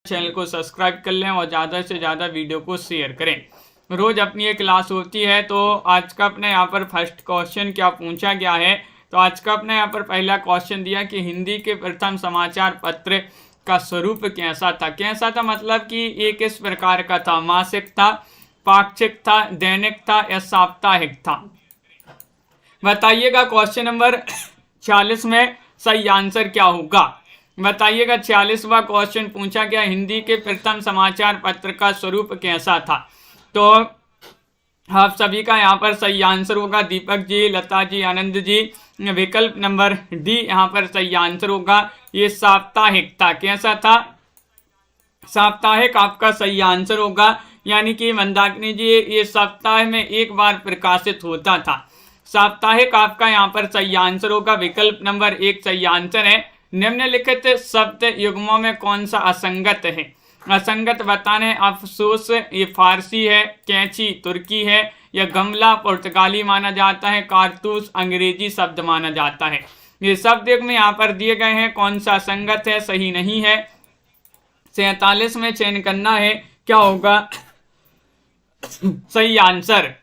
Channel को subscribe कर लें और ज़्यादा से ज़्यादा वीडियो को शेयर करें। रोज़ अपनी एक क्लास होती है। तो आज का अपने यहाँ पर फर्स्ट क्वेश्चन क्या पूछा गया है, तो आज का अपने यहाँ पर पहला क्वेश्चन दिया कि हिंदी के प्रथम समाचार पत्र का स्वरूप कैसा था। कैसा था मतलब कि ये किस प्रकार का था, मासिक था, पाक्षिक था, दैनिक था या साप्ताहिक था। बताइएगा क्वेश्चन नंबर 46 में सही आंसर क्या होगा। बताइएगा 46वां क्वेश्चन पूछा गया हिंदी के प्रथम समाचार पत्र का स्वरूप कैसा था। तो आप सभी का यहाँ पर सही आंसर होगा दीपक जी, लता जी, आनंद जी। विकल्प नंबर डी यहाँ पर सही आंसर होगा। ये साप्ताहिक था। कैसा था, साप्ताहिक आपका सही आंसर होगा। यानी कि मंदाकिनी जी ये सप्ताह में एक बार प्रकाशित होता था। साप्ताहिक आपका यहाँ पर सही आंसर होगा। विकल्प नंबर 1 सही आंसर है। निम्नलिखित शब्द युग्मों में कौन सा असंगत है। असंगत बताने अफसोस ये फारसी है, कैंची तुर्की है या गमला पुर्तगाली माना जाता है, कारतूस अंग्रेजी शब्द माना जाता है। ये शब्द युग्म यहाँ पर दिए गए हैं, कौन सा असंगत है, सही नहीं है। 47 में चयन करना है, क्या होगा सही आंसर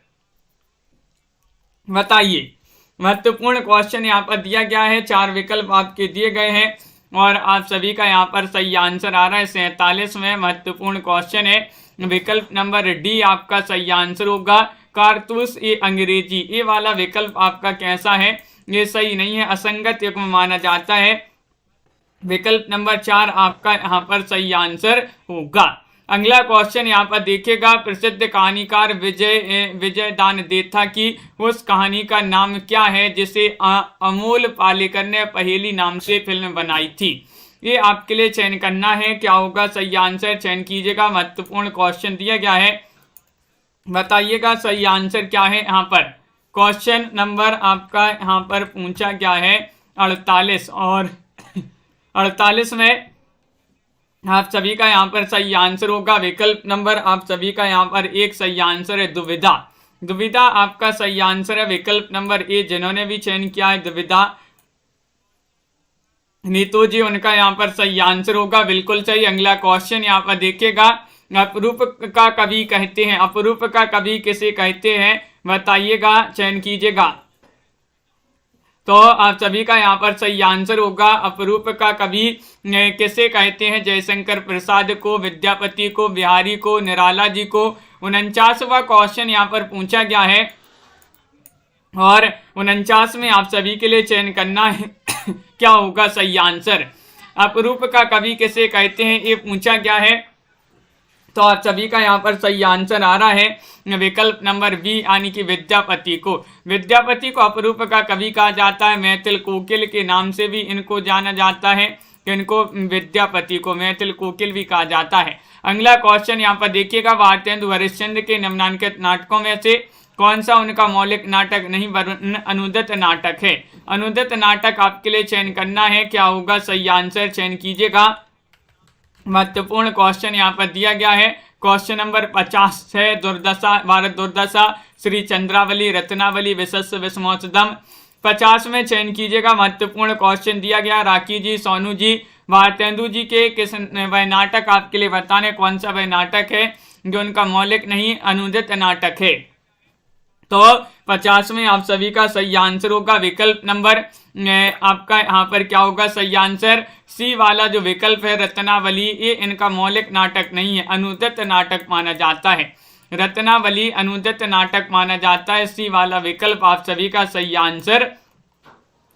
बताइए। महत्वपूर्ण क्वेश्चन यहाँ पर दिया गया है, 4 विकल्प आपके दिए गए हैं और आप सभी का यहाँ पर सही आंसर आ रहा है। 47 में महत्वपूर्ण क्वेश्चन है। विकल्प नंबर डी आपका सही आंसर होगा। कारतूस ये अंग्रेजी, ये वाला विकल्प आपका कैसा है, ये सही नहीं है, असंगत युग्म माना जाता है। विकल्प नंबर 4 आपका यहाँ पर सही आंसर होगा। अगला क्वेश्चन यहाँ पर देखिएगा, प्रसिद्ध कहानीकार विजय दान देथा की उस कहानी का नाम क्या है जिसे अमोल पालेकर ने पहेली नाम से फिल्म बनाई थी। ये आपके लिए चयन करना है, क्या होगा सही आंसर, चयन कीजिएगा। महत्वपूर्ण क्वेश्चन दिया गया है, बताइएगा सही आंसर क्या है। यहाँ पर क्वेश्चन नंबर आपका यहाँ पर पूछा गया है 48 और 48 में आप सभी का यहाँ पर सही आंसर होगा। विकल्प नंबर आप सभी का यहाँ पर 1 सही आंसर है, दुविधा। दुविधा आपका सही आंसर है। विकल्प नंबर ए जिन्होंने भी चयन किया है दुविधा, नीतू जी, उनका यहाँ पर सही आंसर होगा, बिल्कुल सही। अगला क्वेश्चन यहाँ पर देखिएगा, अपरूप का कवि कहते हैं, अपरूप का कवि किसे कहते हैं बताइएगा, चयन कीजिएगा। तो आप सभी का यहाँ पर सही आंसर होगा, अपरूप का कवि किसे कहते हैं, जयशंकर प्रसाद को, विद्यापति को, बिहारी को, निराला जी को। 49वां क्वेश्चन यहाँ पर पूछा गया है और 49 में आप सभी के लिए चयन करना है क्या होगा सही आंसर। अपरूप का कवि किसे कहते हैं ये पूछा गया है, तो आप सभी का यहाँ पर सही आंसर आ रहा है। विकल्प नंबर बी यानी कि विद्यापति को। विद्यापति को अपरूप का कवि कहा जाता है। मैथिल कोकिल के नाम से भी इनको जाना जाता है, इनको विद्यापति को मैथिल कोकिल भी कहा जाता है। अगला क्वेश्चन यहाँ पर देखिएगा, भारतेंदु हरिश्चंद्र के निम्नलिखित नाटकों में से कौन सा उनका मौलिक नाटक नहीं वरन अनुदित नाटक है। अनुदित नाटक आपके लिए चयन करना है, क्या होगा सही आंसर, चयन कीजिएगा। महत्वपूर्ण क्वेश्चन यहाँ पर दिया गया है। क्वेश्चन नंबर 50 है, दुर्दशा, भारत दुर्दशा, श्री चंद्रावली, रत्नावली, विशस्व विस्मोचदम। 50 में चयन कीजिएगा। महत्वपूर्ण क्वेश्चन दिया गया, राखी जी, सोनू जी, भारतेंदु जी के किस वह नाटक आपके लिए बताने, कौन सा वह नाटक है जो उनका मौलिक नहीं अनुदित नाटक है। तो 50 में आप सभी का सही आंसर होगा। विकल्प नंबर आपका यहाँ पर क्या होगा सही आंसर, सी वाला जो विकल्प है रत्नावली, ये इनका मौलिक नाटक नहीं है, अनुदित नाटक माना जाता है। रत्नावली अनुदित नाटक माना जाता है, सी वाला विकल्प आप सभी का सही आंसर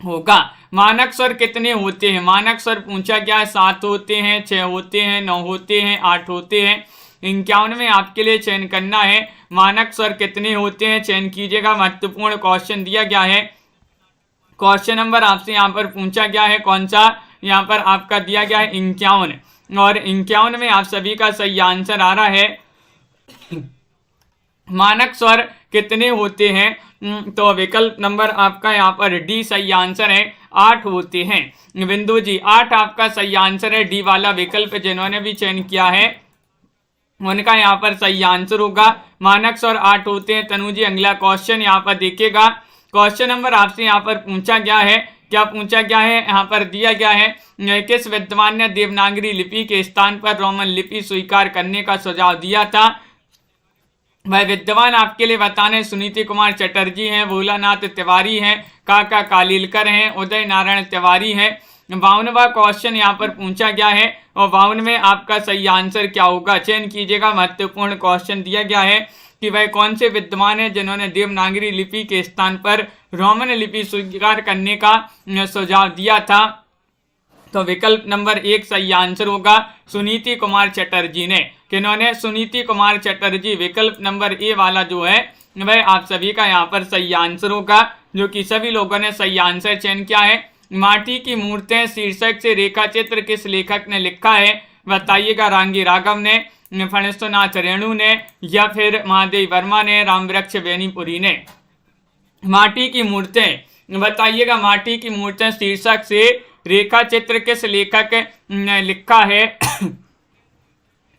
होगा। मानक स्वर कितने होते हैं, मानक स्वर पूछा गया है। 7 होते हैं, 6 होते हैं, 9 होते हैं, 8 होते हैं। 51 में आपके लिए चयन करना है, मानक स्वर कितने होते हैं, चयन कीजिएगा। महत्वपूर्ण क्वेश्चन दिया गया है। क्वेश्चन नंबर आपसे यहाँ पर पूछा गया है, कौन सा यहाँ पर आपका दिया गया है 51 और 51 में आप सभी का सही आंसर आ रहा है। मानक स्वर कितने होते हैं, तो विकल्प नंबर आपका यहाँ पर डी सही आंसर है, 8 होते हैं। बिंदु जी 8 आपका सही आंसर है, डी वाला विकल्प जिन्होंने भी चयन किया है उनका यहाँ पर सही आंसर होगा। मानक स्वर 8 होते हैं। तनु जी अगला क्वेश्चन यहाँ पर देखिएगा, क्वेश्चन नंबर आपसे यहाँ पर पूछा गया है क्या पूछा गया है, यहाँ पर दिया गया है किस विद्वान ने देवनागरी लिपि के स्थान पर रोमन लिपि स्वीकार करने का सुझाव दिया था। वह विद्वान आपके लिए बताने सुनीति कुमार चटर्जी हैं, भोलानाथ तिवारी हैं, काका कालीलकर हैं, उदय नारायण तिवारी हैं। 52वां क्वेश्चन यहाँ पर पूछा गया है और 52 में आपका सही आंसर क्या होगा, चयन कीजिएगा। महत्वपूर्ण क्वेश्चन दिया गया है कि वह कौन से विद्वान हैं जिन्होंने देवनागरी लिपि के स्थान पर रोमन लिपि स्वीकार करने का सुझाव दिया था। तो विकल्प नंबर 1 सही आंसर होगा सुनीति कुमार चटर्जी ने। किन्होंने, सुनीति कुमार चटर्जी। विकल्प नंबर ए वाला जो है वह आप सभी का यहाँ पर सही आंसर होगा, जो कि सभी लोगों ने सही आंसर चयन किया है। माटी की मूर्तें शीर्षक से रेखा चित्र किस लेखक ने लिखा है, बताइएगा। रांगी राघव ने, फणिस्तनाथ रेणु ने, या फिर महादेव वर्मा ने, रामवृक्ष बेनीपुरी ने। माटी की मूर्तें बताइएगा, माटी की मूर्तें शीर्षक से रेखा चित्र किस लेखक ने लिखा है।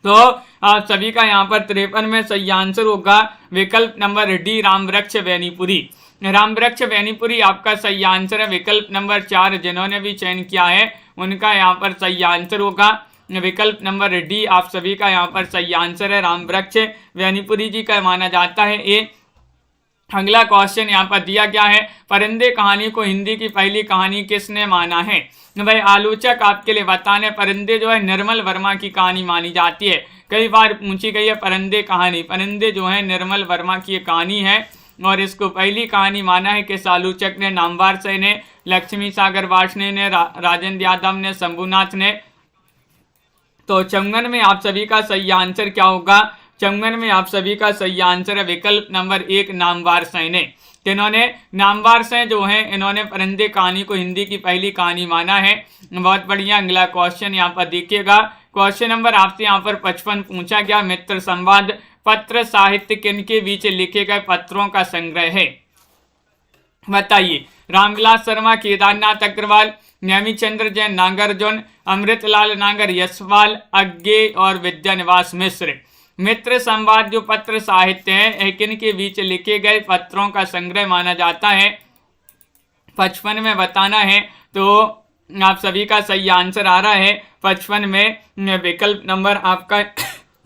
तो आप सभी का यहाँ पर 53 में सही आंसर होगा विकल्प नंबर डी, रामवृक्ष बेनीपुरी। रामवृक्ष बेनीपुरी आपका सही आंसर है। विकल्प नंबर 4 जिन्होंने भी चयन किया है उनका यहाँ पर सही आंसर होगा विकल्प नंबर डी, आप सभी का यहाँ पर सही आंसर है। रामवृक्ष बेनीपुरी जी का माना जाता है ये। अगला क्वेश्चन यहाँ पर दिया गया है, परिंदे कहानी को हिंदी की पहली कहानी किसने माना है। भाई आलोचक आपके लिए बताने, परिंदे जो है निर्मल वर्मा की कहानी मानी जाती है। कई बार पूछी गई है परिंदे कहानी, परिंदे जो है निर्मल वर्मा की कहानी है और इसको पहली कहानी माना है किस आलोचक ने, नामवर से ने, लक्ष्मी सागर वार्ष्णेय ने, राजेंद्र यादव ने, शंभुनाथ ने। तो 54 में आप सभी का सही आंसर क्या होगा, 54 में आप सभी का सही आंसर है विकल्प नंबर 1, नामवर से ने। इन्होंने, नामवर से जो है इन्होंने परिंदे कहानी को हिंदी की पहली कहानी माना है। बहुत बढ़िया। अगला क्वेश्चन यहाँ पर देखिएगा, क्वेश्चन नंबर आपसे यहाँ पर 55 पूछा गया, मित्र संवाद पत्र साहित्य किनके बीच लिखे गए पत्रों का संग्रह है, बताइए। रामविलास शर्मा, केदारनाथ अग्रवाल, नेमिचंद्र जैन, नागार्जुन, अमृतलाल नागर, यशपाल अज्ञे और विद्यानिवास मिश्र। मित्र संवाद जो पत्र साहित्य है किनके बीच लिखे गए पत्रों का संग्रह माना जाता है, 55 में बताना है। तो आप सभी का सही आंसर आ रहा है 55 में विकल्प नंबर आपका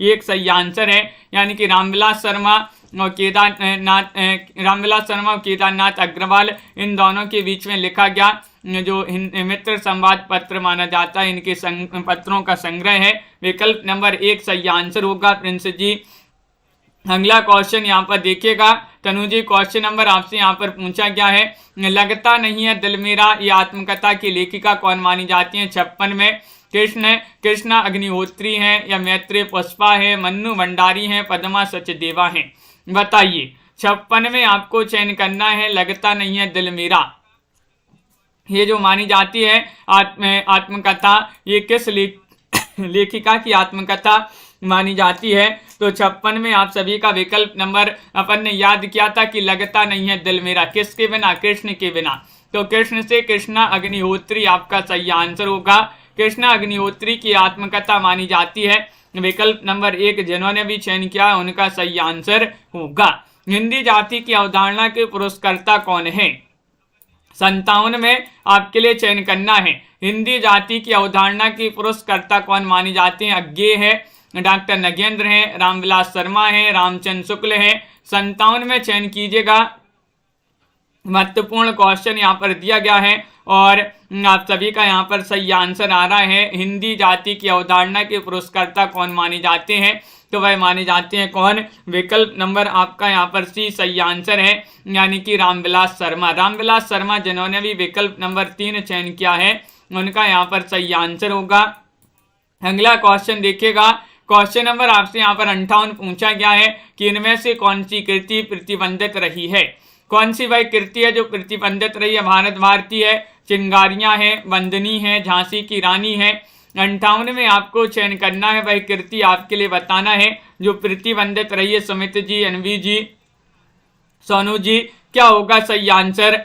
1 सही आंसर है, यानी कि रामविलास शर्मा और केदारनाथ अग्रवाल, इन दोनों के बीच में लिखा गया जो मित्र संवाद पत्र माना जाता है, इनके पत्रों का संग्रह है। विकल्प नंबर 1 सही आंसर होगा प्रिंस जी। अगला क्वेश्चन यहाँ पर देखिएगा, तनु जी, क्वेश्चन नंबर आपसे यहाँ पर पूछा गया है, लगता नहीं है दिल मेरा, ये आत्मकथा की लेखिका कौन मानी जाती है। 56 में कृष्णा अग्निहोत्री हैं या मैत्रेय पुष्पा है, मन्नू भंडारी हैं, पद्मा सचदेवा हैं, बताइए। 56 में आपको चयन करना है, लगता नहीं है दिल मेरा, ये जो मानी जाती है आत्मकथा, ये किस लेखिका की आत्मकथा मानी जाती है। तो 56 में आप सभी का विकल्प नंबर अपन ने याद किया था कि लगता नहीं है दिल मेरा, किसके बिना, कृष्ण के बिना। तो कृष्ण से कृष्णा अग्निहोत्री आपका सही आंसर होगा। कृष्णा अग्निहोत्री की आत्मकथा मानी जाती है। विकल्प नंबर 1 जिन्होंने भी चयन किया उनका सही आंसर होगा। हिंदी जाति की अवधारणा के पुरस्कर्ता कौन है, 57 में आपके लिए चयन करना है। हिंदी जाति की अवधारणा की पुरस्कर्ता कौन मानी जाती है, अज्ञे है, डॉक्टर नगेंद्र हैं, रामविलास शर्मा हैं, रामचंद्र शुक्ल हैं। 57 में चयन कीजिएगा। महत्वपूर्ण क्वेश्चन यहाँ पर दिया गया है और आप सभी का यहाँ पर सही आंसर आ रहा है, हिंदी जाति की अवधारणा के पुरस्कर्ता कौन माने जाते हैं, तो वह माने जाते हैं कौन, विकल्प नंबर आपका यहाँ पर सी सही आंसर है, यानी कि रामविलास शर्मा। रामविलास शर्मा जिन्होंने भी विकल्प नंबर 3 चयन किया है उनका यहाँ पर सही आंसर होगा। अगला क्वेश्चन देखिएगा, क्वेश्चन नंबर आपसे यहाँ पर 58 पूछा गया है कि इनमें से कौन सी कृति प्रतिबंधित रही है। कौन सी वह कृति है जो प्रतिबंधित रही है, भारत भारती है, चिंगारियां है, वंदनी है, झांसी की रानी है। 58 में आपको चयन करना है, वह कृति आपके लिए बताना है जो प्रतिबंधित रही है। सुमित जी, अनवी जी, सोनू जी, क्या होगा सही आंसर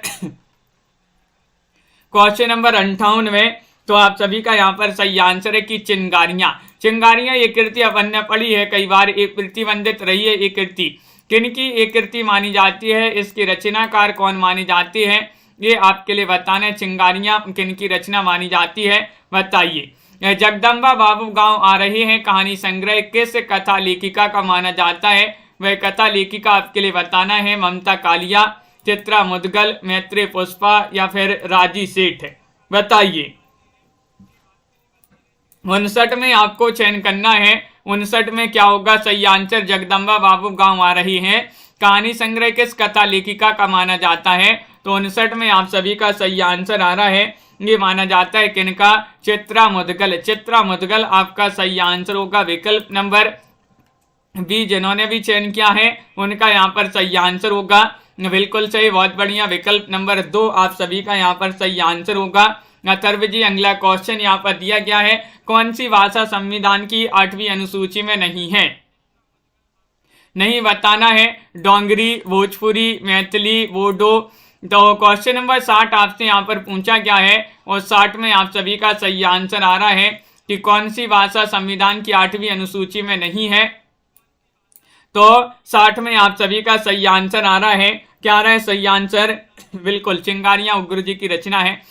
क्वेश्चन नंबर 58 में। तो आप सभी का यहाँ पर सही आंसर है कि चिंगारियां। चिंगारियां ये कृति अपन ने पढ़ी है कई बार, एक प्रतिबंधित रही है ये कृति। किनकी एक कृति मानी जाती है, इसकी रचनाकार कौन मानी जाती है, ये आपके लिए बताना है। चिंगारियां किन की रचना मानी जाती है, बताइए। जगदम्बा बाबू गांव आ रहे हैं कहानी संग्रह किस कथा लेखिका का माना जाता है? वह कथा लेखिका आपके लिए बताना है ममता कालिया, चित्रा मुदगल, मैत्री पुष्पा या फिर राजी सेठ, बताइए। 59 में आपको चयन करना है। 59 में क्या होगा सही आंसर? जगदम्बा बाबू गांव आ रही हैं कहानी संग्रह किस कथा लेखिका का माना जाता है? तो 59 में आप सभी का सही आंसर आ रहा है, ये माना जाता है किनका? चित्रा मुदगल। चित्रा मुदगल आपका सही आंसर होगा। विकल्प नंबर बी जिन्होंने भी चयन किया है उनका यहाँ पर सही आंसर होगा, बिल्कुल सही, बहुत बढ़िया। विकल्प नंबर 2 आप सभी का यहाँ पर सही आंसर होगा। अथर्व जी अगला क्वेश्चन यहाँ पर दिया गया है, कौन सी भाषा संविधान की 8वीं अनुसूची में नहीं है? नहीं बताना है। डोंगरी, भोजपुरी, मैथिली, बोडो। तो क्वेश्चन नंबर 60 आपसे यहाँ पर पूछा गया है और 60 में आप सभी का सही आंसर आ रहा है कि कौन सी भाषा संविधान की 8वीं अनुसूची में नहीं है। तो 60 में आप सभी का सही आंसर आ रहा है, क्या आ रहा है सही आंसर? बिल्कुल, चिंगारियां उग्र जी की रचना है।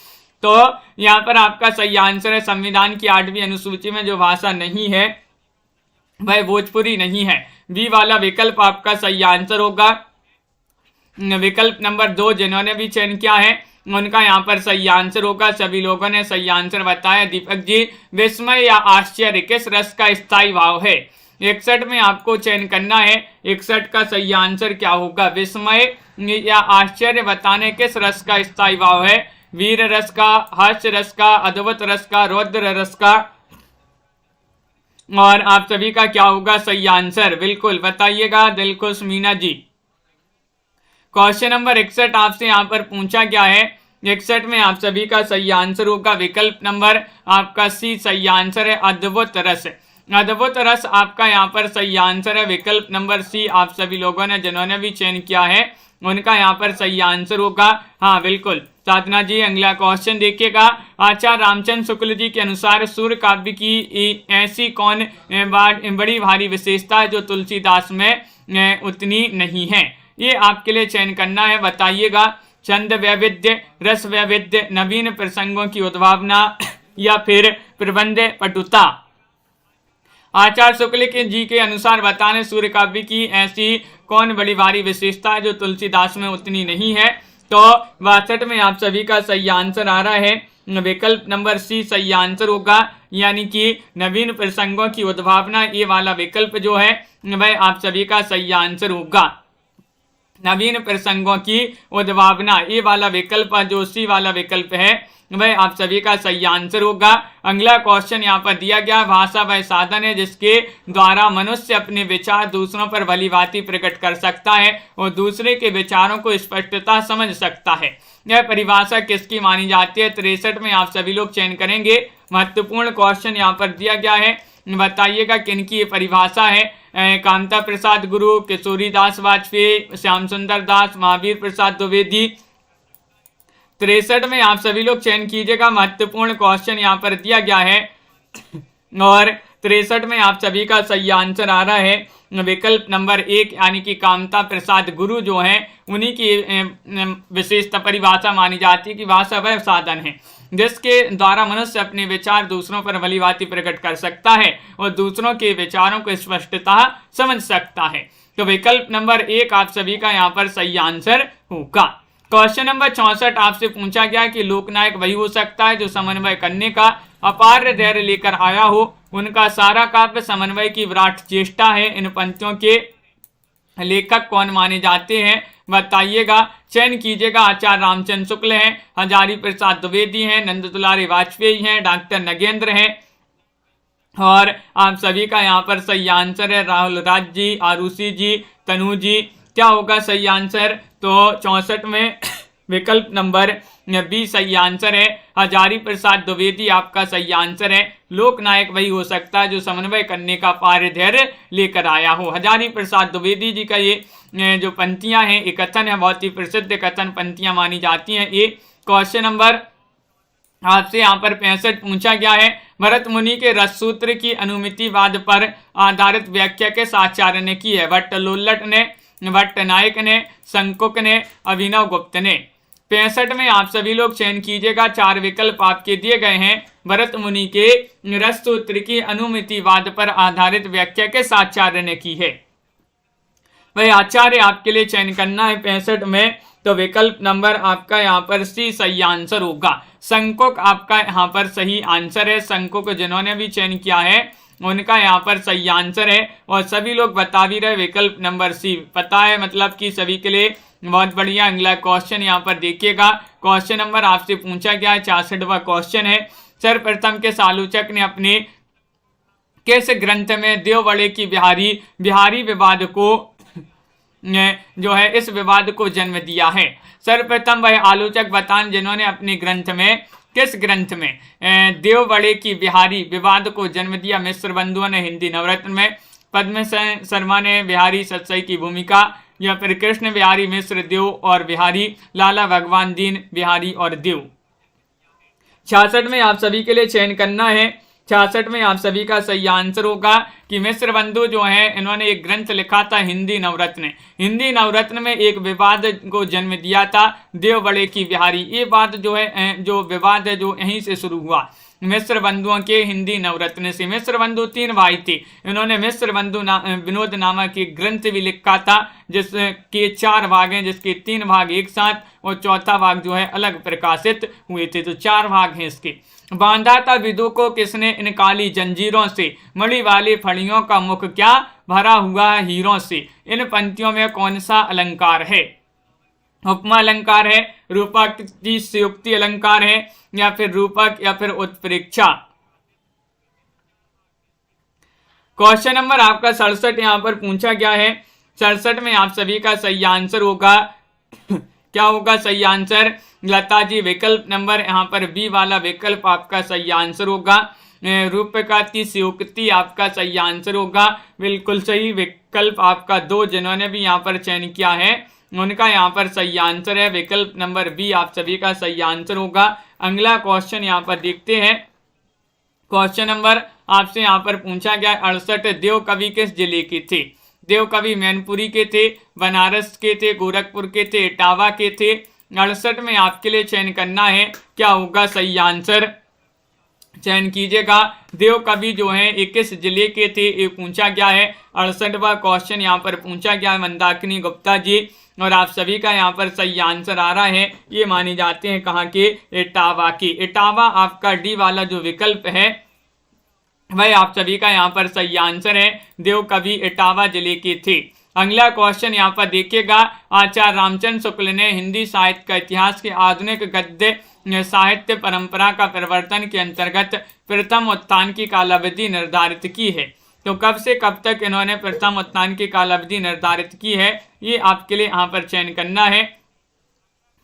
तो यहाँ पर आपका सही आंसर है संविधान की 8वीं अनुसूची में जो भाषा नहीं है वह भोजपुरी नहीं है। बी वाला विकल्प आपका सही आंसर होगा। विकल्प नंबर 2 जिन्होंने भी चयन किया है उनका यहाँ पर सही आंसर होगा। सभी लोगों ने सही आंसर बताया। दीपक जी, विस्मय या आश्चर्य किस रस का स्थायी भाव है? 61 में आपको चयन करना है। 61 का सही आंसर क्या होगा? विस्मय या आश्चर्य बताने किस रस का स्थायी भाव है? वीर रस का, हर्ष रस का, अद्भुत रस का, रौद्र रस का, और आप सभी का क्या होगा सही आंसर? बिल्कुल बताइएगा दिलखुश मीना जी। क्वेश्चन नंबर 61 आपसे यहाँ पर पूछा गया है। 61 में आप सभी का सही आंसर होगा विकल्प नंबर आपका सी सही आंसर है, अद्भुत रस। अद्भुत रस आपका यहाँ पर सही आंसर है। विकल्प नंबर सी आप सभी लोगों ने जिन्होंने भी चयन किया है उनका यहाँ पर सही आंसर होगा। हाँ बिल्कुल साधना जी, अगला क्वेश्चन देखिएगा। आचार्य रामचंद्र शुक्ल जी के अनुसार सूर्य काव्य की ऐसी कौन बड़ी भारी विशेषता है जो तुलसीदास में उतनी नहीं है? ये आपके लिए चयन करना है, बताइएगा। छंद वैविध्य, रस वैविध्य, नवीन प्रसंगों की उद्भावना या फिर प्रबंध पटुता। आचार्य शुक्ल के जी के अनुसार बताने सूर्य काव्य की ऐसी कौन बड़ी भारी विशेषता है जो तुलसीदास में उतनी नहीं है? तो 62 में आप सभी का सही आंसर आ रहा है। विकल्प नंबर सी सही आंसर होगा, यानी कि नवीन प्रसंगों की उद्भावना। ये वाला विकल्प जो है वह आप सभी का सही आंसर होगा। नवीन प्रसंगों की उद्भावना ये वाला विकल्प जो सी वाला विकल्प है वह आप सभी का सही आंसर होगा। अगला क्वेश्चन यहाँ पर दिया गया, भाषा वह साधन है जिसके द्वारा मनुष्य अपने विचार दूसरों पर भलीभांति प्रकट कर सकता है और दूसरे के विचारों को स्पष्टता समझ सकता है। यह परिभाषा किसकी मानी जाती है? 63 में आप सभी लोग चयन करेंगे। महत्वपूर्ण क्वेश्चन यहाँ पर दिया गया है, बताइएगा किनकी ये परिभाषा है? कामता प्रसाद गुरु, किशोरी दास वाजपेयी, श्याम सुंदर दास, महावीर प्रसाद द्विवेदी। 63 में आप सभी लोग चयन कीजिएगा। महत्वपूर्ण क्वेश्चन यहाँ पर दिया गया है और 63 में आप सभी का सही आंसर आ रहा है विकल्प नंबर 1, यानी कि कामता प्रसाद गुरु जो है उन्हीं की विशेषता परिभाषा मानी जाती है कि भाषा वह साधन है जिसके द्वारा मनुष्य अपने विचार दूसरों पर भलीभांति प्रकट कर सकता है और दूसरों के विचारों को स्पष्टता समझ सकता है। तो विकल्प नंबर 1 आप सभी का यहाँ पर सही आंसर होगा। क्वेश्चन नंबर 64 आपसे पूछा गया कि लोकनायक वही हो सकता है जो समन्वय करने का अपार धैर्य लेकर आया हो। उनका सारा काव्य समन्वय की विराट चेष्टा है। इन पंक्तियों के लेखक कौन माने जाते हैं? बताइएगा, चयन कीजिएगा। आचार्य रामचंद्र शुक्ल हैं, हजारी प्रसाद द्विवेदी हैं, नंद दुलारी वाजपेयी हैं, डॉक्टर नगेंद्र हैं, और आप सभी का यहाँ पर सही आंसर है राहुल राज जी, आरुषि जी, तनु जी। क्या होगा सही आंसर? तो 64 में विकल्प नंबर बी सही आंसर है। हजारी प्रसाद द्विवेदी आपका सही आंसर है। लोकनायक वही हो सकता है जो समन्वय करने का पार धैर्य लेकर आया हो। हजारी प्रसाद द्विवेदी जी का ये जो पंक्तियां हैं, ये कथन है, बहुत ही प्रसिद्ध कथन पंक्तियां मानी जाती हैं। ये क्वेश्चन नंबर आपसे यहाँ पर 65 पूछा गया है। भरत मुनि के रस सूत्र की अनुमितिवाद पर आधारित व्याख्या किस आचार्य ने की है? भट्ट लोल्लट ने, भट्ट नायक ने, संकुक ने, अभिनव गुप्त ने। 65 में आप सभी लोग चयन कीजिएगा। 4 विकल्प आपके दिए गए हैं। भरत मुनि के रस सूत्र की अनुमितिवाद पर आधारित व्याख्या किस आचार्य ने की है? वही आचार्य आपके लिए चयन करना है 65 में। तो विकल्प नंबर आपका यहाँ पर सी सही आंसर होगा। संकोक आपका यहाँ पर सही आंसर है। संकोक जिन्होंने भी चयन किया है उनका यहाँ पर सही आंसर है। और सभी लोग बता भी रहे विकल्प नंबर सी पता है, मतलब कि सभी के लिए बहुत बढ़िया। अगला क्वेश्चन यहाँ पर देखिएगा। क्वेश्चन नंबर आपसे पूछा गया है 66वां क्वेश्चन है। सर्वप्रथम किस आलोचक ने अपने किस ग्रंथ में देवबड़े की बिहारी विवाद को जो है इस विवाद को जन्म दिया है? सर्वप्रथम वह आलोचक बताएं जिन्होंने अपने ग्रंथ में किस ग्रंथ में देवबड़े की बिहारी विवाद को जन्म दिया? मिश्र बंधुओं ने हिंदी नवरत्न में, पद्म शर्मा ने बिहारी सत्सई की भूमिका, या फिर कृष्ण बिहारी मिश्र देव और बिहारी, लाला भगवान दीन बिहारी और देव। 66 में आप सभी के लिए चयन करना है। 66 में आप सभी का सही आंसर होगा कि मिश्र बंधु जो है इन्होंने एक ग्रंथ लिखा था हिंदी नवरत्न। हिंदी नवरत्न में एक विवाद को जन्म दिया था देवबड़े की बिहारी। ये बात जो है जो विवाद है जो यहीं से शुरू हुआ मिश्र बंधुओं के हिंदी नवरत्न से। मिश्र बंधु 3 भाई थे। इन्होंने मिश्र बंधु विनोद नामक एक ग्रंथ भी लिखा था जिसके 4 भाग हैं, जिसके 3 भाग एक साथ और चौथा भाग जो है अलग प्रकाशित हुए थे। तो 4 भाग हैं इसके। बांधा था विदु को किसने इन काली जंजीरों से, मणि वाली फड़ियों का मुख क्या भरा हुआ है हीरों से। इन पंक्तियों में कौन सा अलंकार है? उपमा अलंकार है, रूपक की संयुक्ति अलंकार है, या फिर रूपक या फिर उत्प्रेक्षा। क्वेश्चन नंबर आपका 67 यहाँ पर पूछा गया है। 67 में आप सभी का सही आंसर होगा क्या होगा सही आंसर? लता जी विकल्प नंबर यहाँ पर बी वाला विकल्प आपका सही आंसर होगा। रूपका की संयुक्ति आपका सही आंसर होगा। बिल्कुल सही विकल्प आपका 2 जिन्होंने भी यहाँ पर चयन किया है उनका यहाँ पर सही आंसर है। विकल्प नंबर बी आप सभी का सही आंसर होगा। अगला क्वेश्चन यहाँ पर देखते हैं। क्वेश्चन नंबर आपसे यहाँ पर पूछा गया 68 देव कवि किस जिले के थे? देव कवि मैनपुरी के थे, बनारस के थे, गोरखपुर के थे, इटावा के थे। 68 में आपके लिए चयन करना है। क्या होगा सही आंसर? चयन कीजिएगा। देव कवि जो है 21 जिले के थे ये पूछा गया है। 68वां क्वेश्चन यहाँ पर पूछा गया है मंदाकिनी गुप्ता जी, और आप सभी का यहाँ पर सही आंसर आ रहा है। ये मानी जाते हैं कहाँ के? इटावा की। इटावा आपका डी वाला जो विकल्प है वह आप सभी का यहाँ पर सही आंसर है। देव कवि इटावा जिले के थे। अगला क्वेश्चन यहाँ पर देखिएगा। आचार्य रामचंद्र शुक्ल ने हिंदी साहित्य का इतिहास के आधुनिक गद्य साहित्य परंपरा का प्रवर्तन के अंतर्गत प्रथम उत्थान की कालावधि निर्धारित की है। तो कब से कब तक इन्होंने प्रथम उत्थान की कालावधि निर्धारित की है ये आपके लिए यहाँ पर चयन करना है।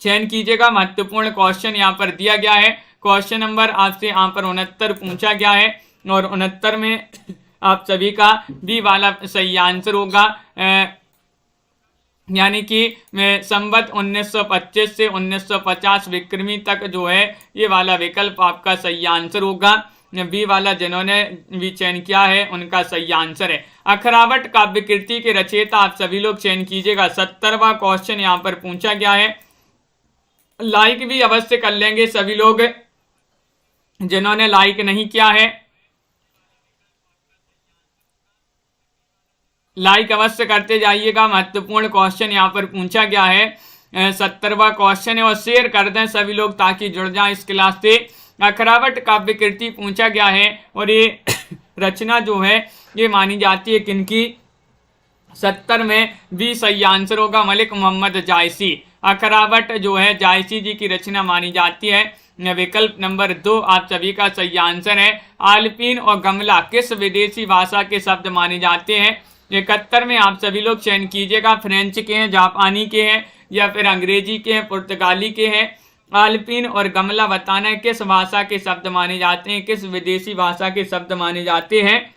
चयन कीजिएगा। महत्वपूर्ण क्वेश्चन यहाँ पर दिया गया है। क्वेश्चन नंबर आपसे यहाँ पर 69 पूछा गया है और 69 में आप सभी का बी वाला सही आंसर होगा। यानी कि संवत 1925 से 1950 विक्रमी तक जो है ये वाला विकल्प आपका सही आंसर होगा। बी वाला जिन्होंने भी चयन किया है उनका सही आंसर है। अखरावट काव्य कृति के रचयिता आप सभी लोग चयन कीजिएगा। 70वां क्वेश्चन यहाँ पर पूछा गया है। लाइक भी अवश्य कर लेंगे सभी लोग जिन्होंने लाइक नहीं किया है। लाइक अवश्य करते जाइएगा। महत्वपूर्ण क्वेश्चन यहाँ पर पूछा गया है। 70वां क्वेश्चन है और शेयर कर दें सभी लोग ताकि जुड़ जाएं इस क्लास से। अखरावट काव्य कृति पूछा गया है और ये रचना जो है ये मानी जाती है किनकी? 70 में बी सही आंसर होगा। मलिक मोहम्मद जायसी। अखरावट जो है जायसी जी की रचना मानी जाती है। विकल्प नंबर 2 आप सभी का सही आंसर है। आलपीन और गमला किस विदेशी भाषा के शब्द माने जाते हैं? 71 में आप सभी लोग चयन कीजिएगा। फ्रेंच के हैं, जापानी के हैं, या फिर अंग्रेजी के हैं, पुर्तगाली के हैं। आलपीन और गमला बताना है किस भाषा के शब्द माने जाते हैं, किस विदेशी भाषा के शब्द माने जाते हैं।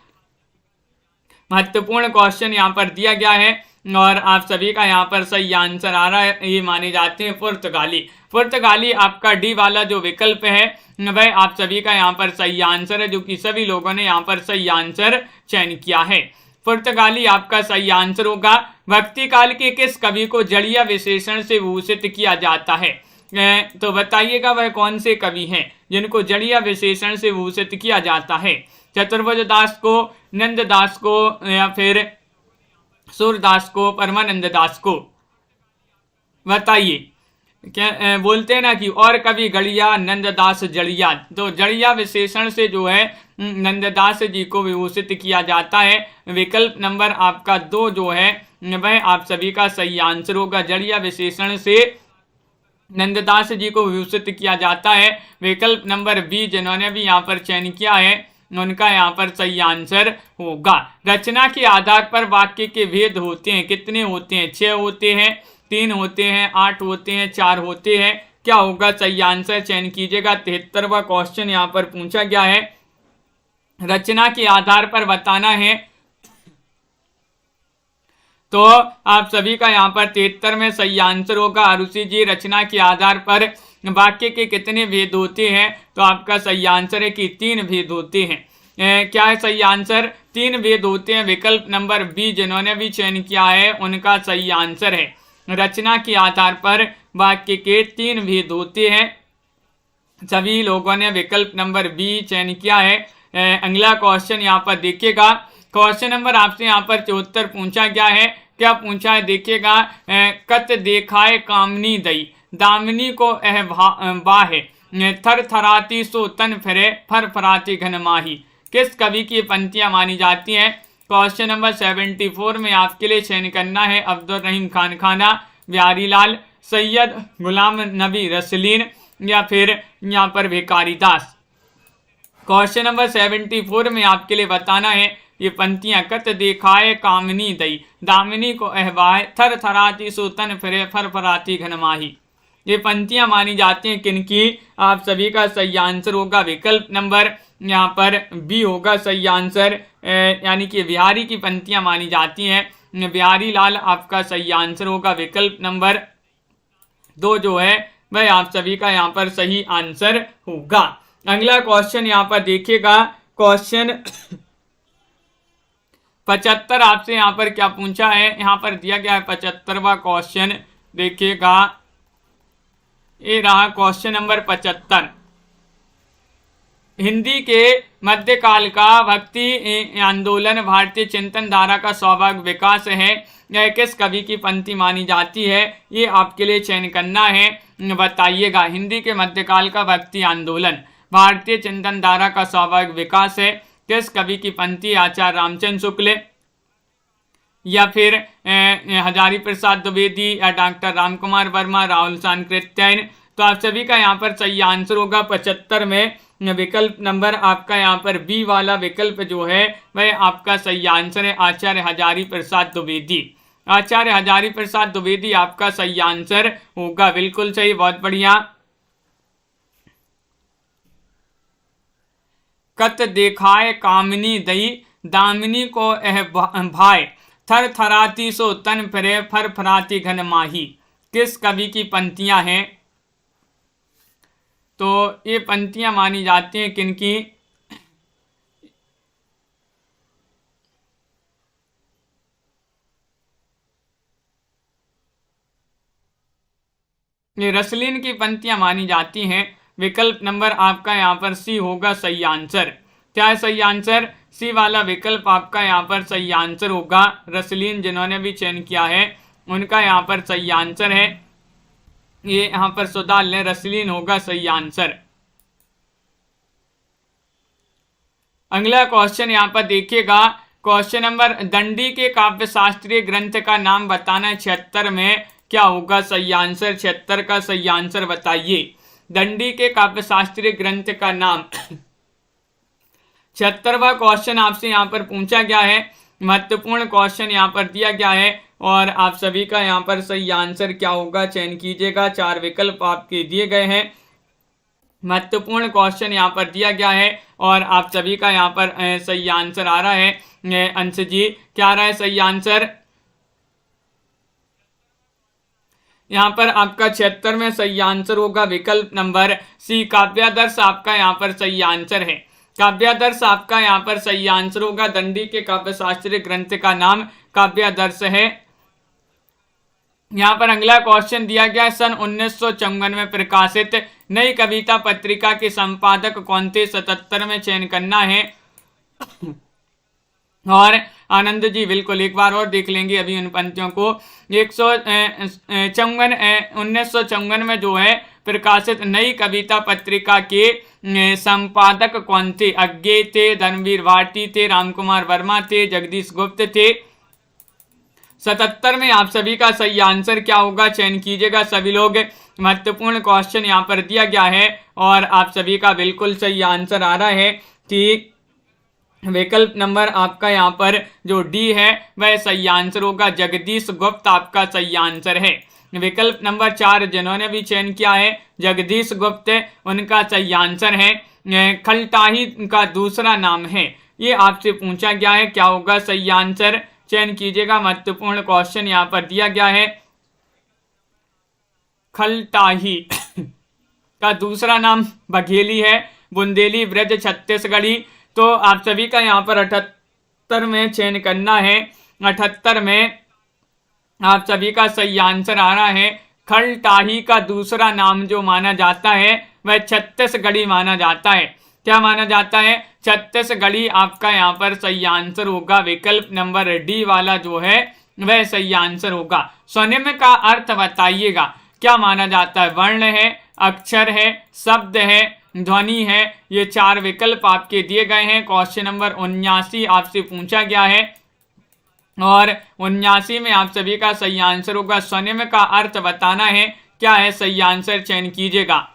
महत्वपूर्ण क्वेश्चन यहाँ पर दिया गया है और आप सभी का यहाँ पर सही आंसर आ रहा है। ये माने जाते हैं पुर्तगाली। पुर्तगाली आपका डी वाला जो विकल्प है वह आप सभी का यहाँ पर सही आंसर है, जो कि सभी लोगों ने यहाँ पर सही आंसर चयन किया है। पुर्तगाली आपका सही आंसर होगा। भक्ति काल के किस कवि को जड़िया विशेषण से भूषित किया जाता है? तो बताइएगा वह कौन से कवि हैं जिनको जड़िया विशेषण से भूषित किया जाता है? चतुर्भुज दास को, नंद दास को, या फिर सूरदास को, परमानंद दास को? बताइए। क्या बोलते हैं ना कि और कवि गढ़िया नंददास जड़िया, तो जड़िया विशेषण से जो है नंददास जी को विभूषित किया जाता है। विकल्प नंबर आपका 2 जो है वह आप सभी का सही आंसर होगा। जड़िया विशेषण से नंददास जी को विभूषित किया जाता है। विकल्प नंबर बी जिन्होंने भी यहाँ पर चयन किया है उनका यहाँ पर सही आंसर होगा। रचना के आधार पर वाक्य के भेद होते हैं, कितने होते हैं? 6 होते हैं, 3 होते हैं, 8 होते हैं, 4 होते हैं। क्या होगा सही आंसर? चयन कीजिएगा। 73वां क्वेश्चन यहाँ पर पूछा गया है, रचना के आधार पर बताना है। तो आप सभी का यहाँ पर 73 में सही आंसर होगा। आरुषि जी, रचना के आधार पर वाक्य के कितने भेद होते हैं? तो आपका सही आंसर है कि 3 भेद होते हैं। क्या है सही आंसर? 3 भेद होते हैं। विकल्प नंबर बी जिन्होंने भी चयन किया है उनका सही आंसर है। रचना के आधार पर वाक्य के 3 भेद होते हैं। सभी लोगों ने विकल्प नंबर बी चयन किया है। अगला क्वेश्चन यहाँ पर देखिएगा। क्वेश्चन नंबर आपसे यहाँ पर 74 पूछा गया है। क्या पूछा है देखिएगा। कत देखाए कामनी दई, दामिनी को बाहे, थर थराती सो तन फिरे, फर फराती घन माही। किस कवि की पंक्तियां मानी जाती हैं? क्वेश्चन नंबर 74 में आपके लिए चयन करना है अब्दुल रहीम खान खाना, बिहारी लाल, सैयद गुलाम नबी रसलीन, या फिर यहाँ पर भिखारी दास। क्वेश्चन नंबर 74 में आपके लिए बताना है ये पंक्तियां, कत देखाए कामनी दई, दामिनी को अहवाए, थर थराती सुतन फिरे, फर फराती घनमाही। ये पंक्तियां मानी जाती हैं किनकी? आप सभी का सही आंसर होगा विकल्प नंबर यहाँ पर बी होगा सही आंसर, यानी कि बिहारी की पंक्तियां मानी जाती हैं। बिहारी लाल आपका सही आंसर होगा। विकल्प नंबर 2 जो है वह आप सभी का यहाँ पर सही आंसर होगा। अगला क्वेश्चन यहाँ पर देखिएगा। क्वेश्चन 75 आपसे यहाँ पर क्या पूछा है? यहाँ पर दिया गया है 75वां क्वेश्चन, देखिएगा। ये रहा क्वेश्चन नंबर 75। हिंदी के मध्यकाल का भक्ति आंदोलन भारतीय चिंतन धारा का स्वाभाविक विकास है। यह किस कवि की पंक्ति मानी जाती है? ये आपके लिए चयन करना है। बताइएगा। हिंदी के मध्यकाल का भक्ति आंदोलन भारतीय चिंतन धारा का स्वाभाविक विकास है, किस कवि की पंक्ति? आचार्य रामचंद्र शुक्ल, या फिर हजारी प्रसाद द्विवेदी, या डॉक्टर रामकुमार वर्मा, राहुल सांकृत्यायन। तो आप सभी का यहाँ पर सही आंसर होगा 75 में विकल्प नंबर आपका यहाँ पर बी वाला विकल्प जो है वह आपका सही आंसर है, आचार्य हजारी प्रसाद द्विवेदी। आचार्य हजारी प्रसाद द्विवेदी आपका सही आंसर होगा। बिल्कुल सही, बहुत बढ़िया। कत देखाए कामिनी दई, दामिनी को भाई, थर थराती सो तन फिरे, फर फराती घन माही। किस कवि की पंक्तियां हैं? तो ये पंक्तियां मानी जाती हैं किनकी? ये रसलीन की पंक्तियां मानी जाती हैं। विकल्प नंबर आपका यहाँ पर सी होगा सही आंसर। क्या है सही आंसर? सी वाला विकल्प आपका यहाँ पर सही आंसर होगा। रसलीन जिन्होंने भी चयन किया है उनका यहाँ पर सही आंसर है। ये यहाँ पर सुधार लें, रसलीन होगा सही आंसर। अगला क्वेश्चन यहाँ पर देखिएगा। क्वेश्चन नंबर, दंडी के काव्य शास्त्रीय ग्रंथ का नाम बताना। 76 में क्या होगा सही आंसर? 76 का सही आंसर बताइए। दंडी के काव्य शास्त्रीय ग्रंथ का नाम। 76वां क्वेश्चन आपसे यहाँ पर पूछा गया है। महत्वपूर्ण क्वेश्चन यहाँ पर दिया गया है और आप सभी का यहाँ पर सही आंसर क्या होगा चयन कीजिएगा। 4 विकल्प आपके दिए गए हैं। महत्वपूर्ण क्वेश्चन यहाँ पर दिया गया है और आप सभी का यहाँ पर सही आंसर आ रहा है। अंश जी, क्या आ रहा है सही आंसर? यहाँ पर आपका 76 में सही आंसर होगा विकल्प नंबर सी, काव्यादर्श आपका यहाँ पर सही आंसर है। काव्यादर्श आपका यहाँ पर सही आंसर होगा। दंडी के काव्य शास्त्रीय ग्रंथ का नाम काव्यादर्श है। यहाँ पर अगला क्वेश्चन दिया गया है, सन 1954 में प्रकाशित नई कविता पत्रिका के संपादक कौन थे? 77 में चयन करना है। और आनंद जी बिल्कुल एक बार और देख लेंगे अभी उन पंक्तियों को। 1954 में जो है प्रकाशित नई कविता पत्रिका के संपादक कौन थे? अज्ञे थे, धर्मवीर भारती थे, रामकुमार वर्मा थे, जगदीश गुप्त थे। 77 में आप सभी का सही आंसर क्या होगा? चयन कीजिएगा सभी लोग। महत्वपूर्ण क्वेश्चन यहाँ पर दिया गया है और आप सभी का बिल्कुल सही आंसर आ रहा है कि विकल्प नंबर आपका यहाँ पर जो डी है वह सही आंसर होगा। जगदीश गुप्त आपका सही आंसर है। विकल्प नंबर 4 जिन्होंने भी चयन किया है जगदीश गुप्त, उनका सही आंसर है। खलटाही का दूसरा नाम है, ये आपसे पूछा गया है, क्या होगा सही आंसर? चयन कीजिएगा। महत्वपूर्ण क्वेश्चन यहाँ पर दिया गया है। खलटाही का दूसरा नाम बघेली है, बुंदेली, ब्रज, छत्तीसगढ़ी। तो आप सभी का यहाँ पर 78 में चयन करना है। 78 में आप सभी का सही आंसर आ रहा है। खलटाही का दूसरा नाम जो माना जाता है वह छत्तीसगढ़ी माना जाता है। क्या माना जाता है? छत्तीसगढ़ी आपका यहाँ पर सही आंसर होगा। विकल्प नंबर डी वाला जो है वह सही आंसर होगा। स्वनिम का अर्थ बताइएगा, क्या माना जाता है? वर्ण है, अक्षर है, शब्द है, ध्वनि है। ये 4 विकल्प आपके दिए गए हैं। क्वेश्चन नंबर 79 आपसे पूछा गया है और 79 में आप सभी का सही आंसर होगा। स्वनिम का अर्थ बताना है, क्या है सही आंसर? चयन कीजिएगा।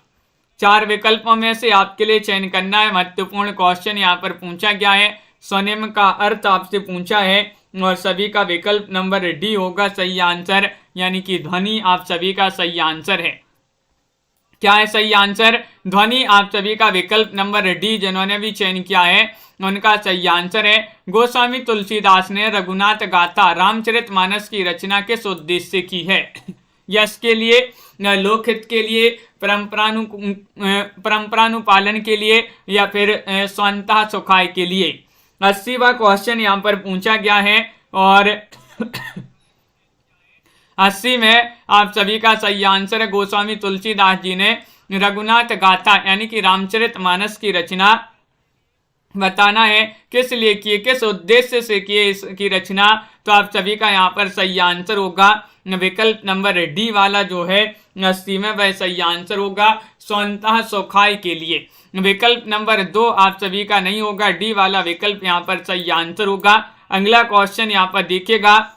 4 विकल्पों में से आपके लिए चयन करना है। महत्वपूर्ण क्वेश्चन यहाँ पर पूछा गया है। स्वनिम का अर्थ आपसे पूछा है और सभी का विकल्प नंबर डी होगा सही आंसर, यानी कि ध्वनि आप सभी का सही आंसर है। क्या है सही आंसर? ध्वनि आप सभी का विकल्प नंबर डी जिन्होंने भी चयन किया है उनका सही आंसर है। गोस्वामी तुलसीदास ने रघुनाथ गाथा रामचरितमानस की रचना किस उद्देश्य से की है? यश के लिए, लोकहित के लिए, परंपरानुपालन के लिए या फिर स्वतः सुखाय के लिए? 80वां क्वेश्चन यहाँ पर पूछा गया है और 80 में आप सभी का सही आंसर है। गोस्वामी तुलसीदास जी ने रघुनाथ गाथा यानी कि रामचरितमानस की रचना बताना है किस लिए किए, किस उद्देश्य से किए इसकी रचना। तो आप सभी का यहाँ पर सही आंसर होगा विकल्प नंबर डी वाला जो है 80 में वह सही आंसर होगा, स्वतः सुखाय के लिए। विकल्प नंबर 2 आप सभी का नहीं होगा, डी वाला विकल्प यहाँ पर सही आंसर होगा। अगला क्वेश्चन यहाँ पर देखिएगा।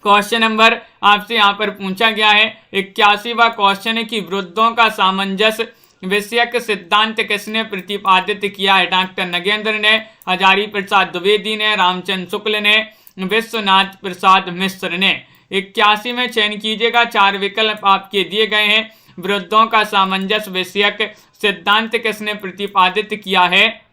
क्वेश्चन नंबर आपसे यहाँ पर पूछा गया है 81वां क्वेश्चन है कि वृद्धों का सामंजस्य विषयक सिद्धांत किसने प्रतिपादित किया है? डॉक्टर नगेंद्र ने, हजारी प्रसाद द्विवेदी ने, रामचंद्र शुक्ल ने, विश्वनाथ प्रसाद मिश्र ने। 81 में चयन कीजिएगा। 4 विकल्प आपके दिए गए हैं। वृद्धों का सामंजस्य विषयक सिद्धांत किसने प्रतिपादित किया है?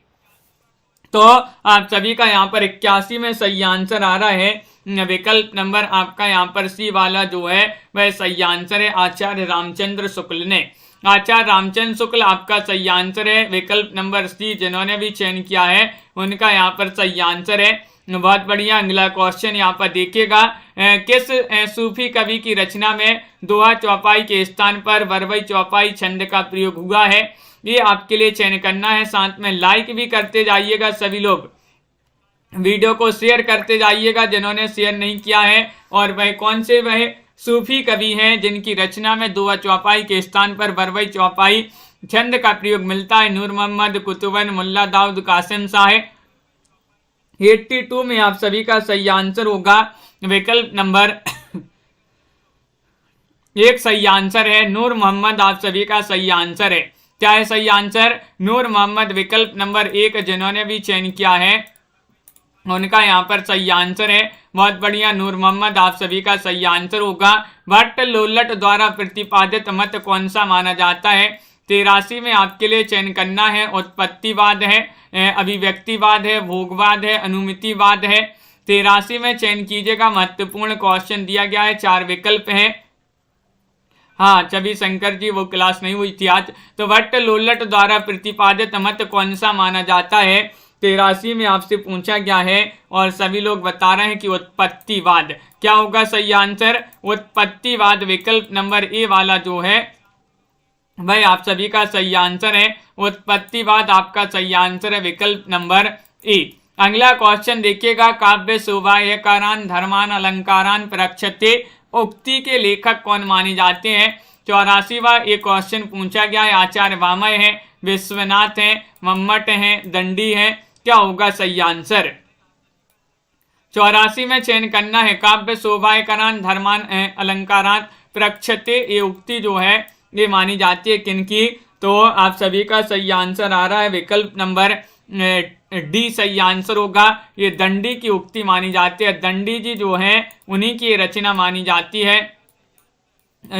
तो आप सभी का यहाँ पर 81 में सही आंसर आ रहा है। विकल्प नंबर आपका यहाँ पर सी वाला जो है वह सही आंसर है, आचार्य रामचंद्र शुक्ल ने। आचार्य रामचंद्र शुक्ल आपका सही आंसर है। विकल्प नंबर सी जिन्होंने भी चयन किया है उनका यहाँ पर सही आंसर है। बहुत बढ़िया। अगला क्वेश्चन यहाँ पर देखिएगा। किस सूफी कवि की रचना में दोहा चौपाई के स्थान पर बरवई चौपाई छंद का प्रयोग हुआ है? ये आपके लिए चयन करना है। साथ में लाइक भी करते जाइएगा सभी लोग, वीडियो को शेयर करते जाइएगा जिन्होंने शेयर नहीं किया है। और वह कौन से वह सूफी कवि हैं जिनकी रचना में दोहा चौपाई के स्थान पर बरवई चौपाई छंद का प्रयोग मिलता है? नूर मोहम्मद, कुतुबन, मुल्ला दाऊद, कासिम साहेब। 82 में आप सभी का सही आंसर होगा विकल्प नंबर 1 सही आंसर है। नूर मोहम्मद आप सभी का सही आंसर है। क्या है सही आंसर? नूर मोहम्मद विकल्प नंबर 1 जिन्होंने भी चयन किया है उनका यहाँ पर सही आंसर है। बहुत बढ़िया। नूर मोहम्मद आप सभी का सही आंसर होगा। भट्ट लोल्लट द्वारा प्रतिपादित मत कौन सा माना जाता है? 83 में आपके लिए चयन करना है। उत्पत्तिवाद है, अभिव्यक्तिवाद है, भोगवाद है, अनुमितिवाद है। 83 में चयन कीजिएगा। महत्वपूर्ण क्वेश्चन दिया गया है। 4 विकल्प हैं। हाँ, छवि शंकर जी वो क्लास नहीं हुई थी आज। तो भट्ट लोल्लट द्वारा प्रतिपादित मत कौन सा माना जाता है? 83 में आपसे पूछा गया है और सभी लोग बता रहे हैं कि उत्पत्तिवाद। क्या होगा सही आंसर? उत्पत्तिवाद विकल्प नंबर ए वाला जो है भाई आप सभी का सही आंसर है। उत्पत्तिवाद आपका सही आंसर है, विकल्प नंबर ए। अगला क्वेश्चन देखिएगा, काव्य शोभायकारान धर्मान अलंकारान प्रक्षते उक्ति के लेखक कौन माने जाते हैं? 84वां ये क्वेश्चन पूछा गया है। आचार्य वामय है, विश्वनाथ है, मम्मट है, दंडी है। क्या होगा सही आंसर? 84 में चयन करना है। काव्य शोभायकारान धर्मान अलंकारान प्रक्षते ये उक्ति जो है ये मानी जाती है किनकी? तो आप सभी का सही आंसर आ रहा है, विकल्प नंबर डी सही आंसर होगा। ये दंडी की उक्ति मानी जाती है। दंडी जी जो है उन्हीं की रचना मानी जाती है,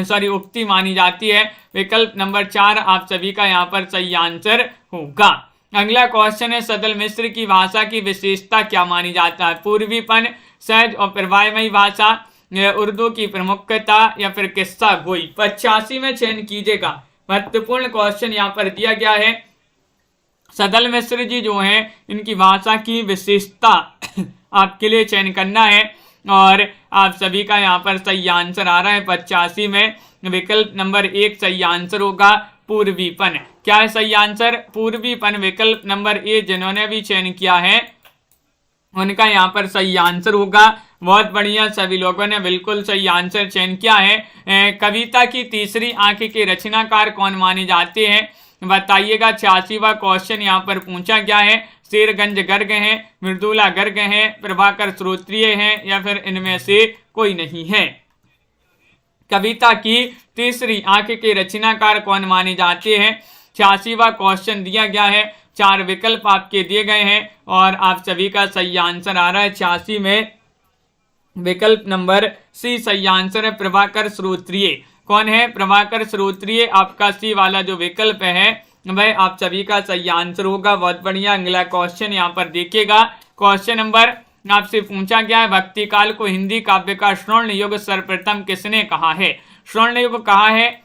सॉरी उक्ति मानी जाती है। विकल्प नंबर 4 आप सभी का यहाँ पर सही आंसर होगा। अगला क्वेश्चन है, सदल मिश्र की भाषा की विशेषता क्या मानी जाता है? पूर्वीपन, सहज और प्रवाहमयी भाषा, उर्दू की प्रमुखता या फिर किस्सा गोई। 85 में चयन कीजिएगा। महत्वपूर्ण क्वेश्चन यहाँ पर दिया गया है। सदल मिश्र जी जो हैं इनकी भाषा की विशेषता आपके लिए चयन करना है और आप सभी का यहाँ पर सही आंसर आ रहा है 85 में। विकल्प नंबर 1 सही आंसर होगा, पूर्वीपन। क्या है सही आंसर? पूर्वीपन। विकल्प नंबर ए जिन्होंने भी चयन किया है उनका यहाँ पर सही आंसर होगा। बहुत बढ़िया, सभी लोगों ने बिल्कुल सही आंसर चयन किया है। कविता की तीसरी आंख के रचनाकार कौन माने जाते हैं? बताइएगा। 86वां क्वेश्चन यहाँ पर पूछा गया है। शेरगंज गर्ग हैं, मृदुला गर्ग हैं, प्रभाकर श्रोत्रिय हैं या फिर इनमें से कोई नहीं है। कविता की तीसरी आंख के रचनाकार कौन माने जाते हैं? 86वां क्वेश्चन दिया गया है। 4 विकल्प आपके दिए गए हैं और आप सभी का सही आंसर आ रहा है 86 में। विकल्प नंबर सी सही आंसर है, प्रभाकर श्रोत्रिय। कौन है? प्रभाकर श्रोत्रिय। आपका सी वाला जो विकल्प है वह आप सभी का सही आंसर होगा। बहुत बढ़िया। अगला क्वेश्चन यहाँ पर देखिएगा। क्वेश्चन नंबर आपसे पूछा गया है, भक्ति काल को हिंदी काव्य का स्वर्ण युग सर्वप्रथम किसने कहा है? स्वर्ण युग कहा है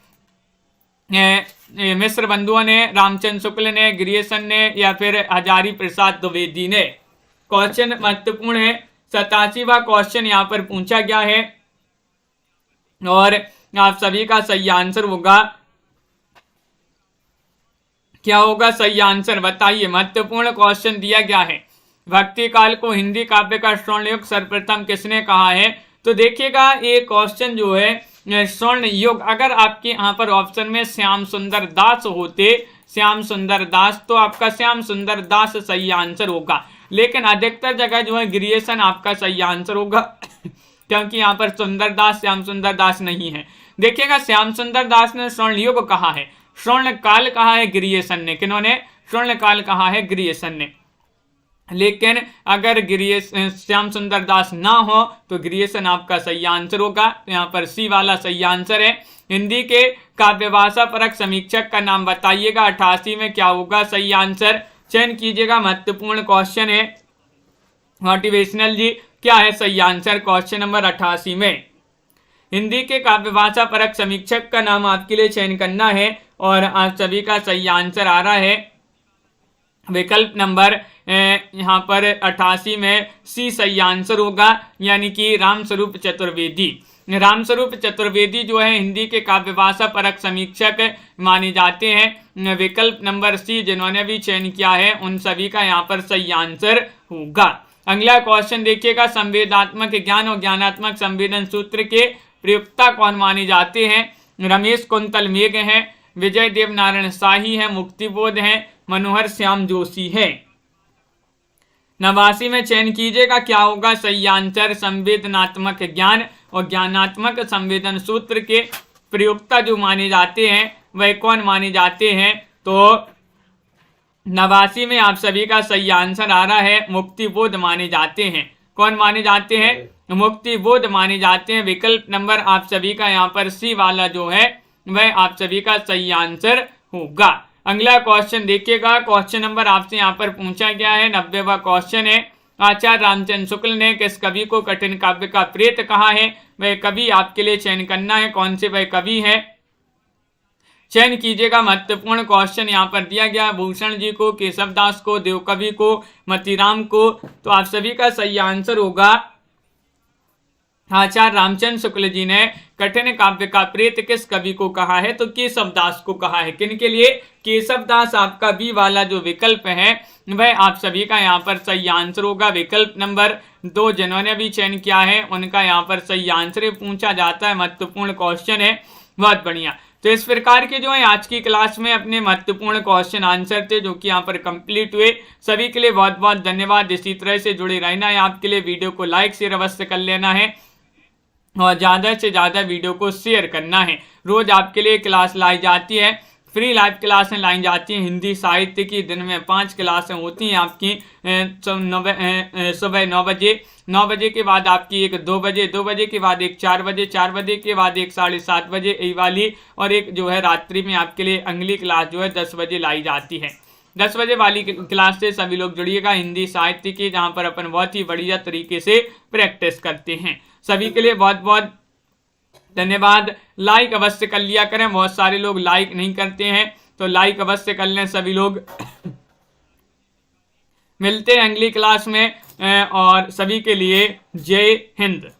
मिश्र बंधुओं ने, रामचंद्र शुक्ल ने, ग्रियसन ने या फिर हजारी प्रसाद द्विवेदी ने। क्वेश्चन महत्वपूर्ण है। 87वां क्वेश्चन यहाँ पर पूछा गया है और आप सभी का सही आंसर होगा। क्या होगा सही आंसर? बताइए। महत्वपूर्ण क्वेश्चन दिया गया है, भक्ति काल को हिंदी काव्य का स्वर्ण युग सर्वप्रथम किसने कहा है? तो देखिएगा ये क्वेश्चन जो है स्वर्ण युग, अगर आपके यहाँ पर ऑप्शन में श्याम सुंदर दास होते, श्याम सुंदर दास, तो आपका श्याम सुंदर दास सही आंसर होगा। लेकिन अधिकतर जगह जो है ग्रियसन आपका सही आंसर होगा क्योंकि यहाँ पर सुंदर दास, श्याम सुंदर दास नहीं है। देखिएगा, श्याम सुंदर दास ने स्वर्ण युग कहा है, स्वर्ण काल कहा है ग्रियसन ने। किन्होंने? स्वर्ण काल कहा है ग्रियसन ने। लेकिन अगर श्याम सुंदर दास ना हो तो ग्रियसन आपका सही आंसर होगा। तो यहाँ पर सी वाला सही आंसर है। हिंदी के काव्य भाषा परक समीक्षक का नाम बताइएगा। 88 में क्या होगा सही आंसर? चयन कीजिएगा। महत्वपूर्ण क्वेश्चन है, मोटिवेशनल जी। क्या है सही आंसर क्वेश्चन नंबर 88 में? हिंदी के काव्य भाषा परक समीक्षक का नाम आपके लिए चयन करना है और आप सभी का सही आंसर आ रहा है विकल्प नंबर यहाँ पर 88 में सी सही आंसर होगा, यानी कि रामस्वरूप चतुर्वेदी। रामस्वरूप चतुर्वेदी जो है हिंदी के काव्य भाषा परक समीक्षक माने जाते हैं। विकल्प नंबर सी जिन्होंने भी चयन किया है उन सभी का यहाँ पर सही आंसर होगा। अगला क्वेश्चन देखिएगा, संवेदात्मक ज्ञान और ज्ञानात्मक संवेदन सूत्र के प्रयुक्ता कौन माने जाते हैं? रमेश कुंतल मेघ हैं, विजय देव नारायण शाही है, मुक्तिबोध है, मनोहर श्याम जोशी है। 89 में चयन कीजिएगा। क्या होगा सही आंसर? संवेदनात्मक ज्ञान और ज्ञानात्मक संवेदन सूत्र के प्रयुक्ता जो माने जाते हैं वह कौन माने जाते हैं? तो 89 में आप सभी का सही आंसर आ रहा है, मुक्तिबोध माने जाते हैं। कौन माने जाते हैं? मुक्तिबोध माने जाते हैं। विकल्प नंबर आप सभी का यहाँ पर सी वाला जो है वह आप सभी का सही आंसर होगा। अगला क्वेश्चन देखिएगा। क्वेश्चन नंबर आपसे यहाँ पर पूछा गया है, 90वां क्वेश्चन है। आचार्य रामचंद्र शुक्ल ने किस कवि को कठिन काव्य का प्रेत कहा है? वह कवि आपके लिए चयन करना है, कौन से वह कवि है। चयन कीजिएगा। महत्वपूर्ण क्वेश्चन यहाँ पर दिया गया, भूषण जी को, केशवदास को, देवकवि को, मतीराम को। तो आप सभी का सही आंसर होगा आचार्य रामचंद्र शुक्ल जी ने कठिन काव्य का प्रेत किस कवि को कहा है? तो केशवदास को कहा है। किन के लिए? केशवदास। आपका बी वाला जो विकल्प है वह आप सभी का यहाँ पर सही आंसर होगा। विकल्प नंबर 2 जिन्होंने भी चयन किया है उनका यहाँ पर सही आंसर पूछा जाता है। महत्वपूर्ण क्वेश्चन है, बहुत बढ़िया। तो इस प्रकार के जो है आज की क्लास में अपने महत्वपूर्ण क्वेश्चन आंसर थे जो कि यहाँ पर कंप्लीट हुए। सभी के लिए बहुत बहुत धन्यवाद। इसी तरह से जुड़े रहना है आपके लिए। वीडियो को लाइक शेयर अवश्य कर लेना है और ज़्यादा से ज़्यादा वीडियो को शेयर करना है। रोज आपके लिए क्लास लाई जाती है, फ्री लाइव क्लासें लाई जाती हैं हिंदी साहित्य की। दिन में 5 क्लासें होती हैं आपकी। सुबह 9 बजे, 9 बजे के बाद आपकी एक 2 बजे, 2 बजे के बाद एक 4 बजे, 4 बजे के बाद एक 7:30 बजे यही वाली, और एक जो है रात्रि में आपके लिए अगली क्लास जो है 10 बजे लाई जाती है। 10 बजे वाली क्लास से सभी लोग जुड़िएगा हिंदी साहित्य की, जहाँ पर अपन बहुत ही बढ़िया तरीके से प्रैक्टिस करते हैं। सभी के लिए बहुत बहुत धन्यवाद। लाइक अवश्य कर लिया करें, बहुत सारे लोग लाइक नहीं करते हैं, तो लाइक अवश्य कर लें सभी लोग। मिलते हैं अगली क्लास में और सभी के लिए जय हिंद।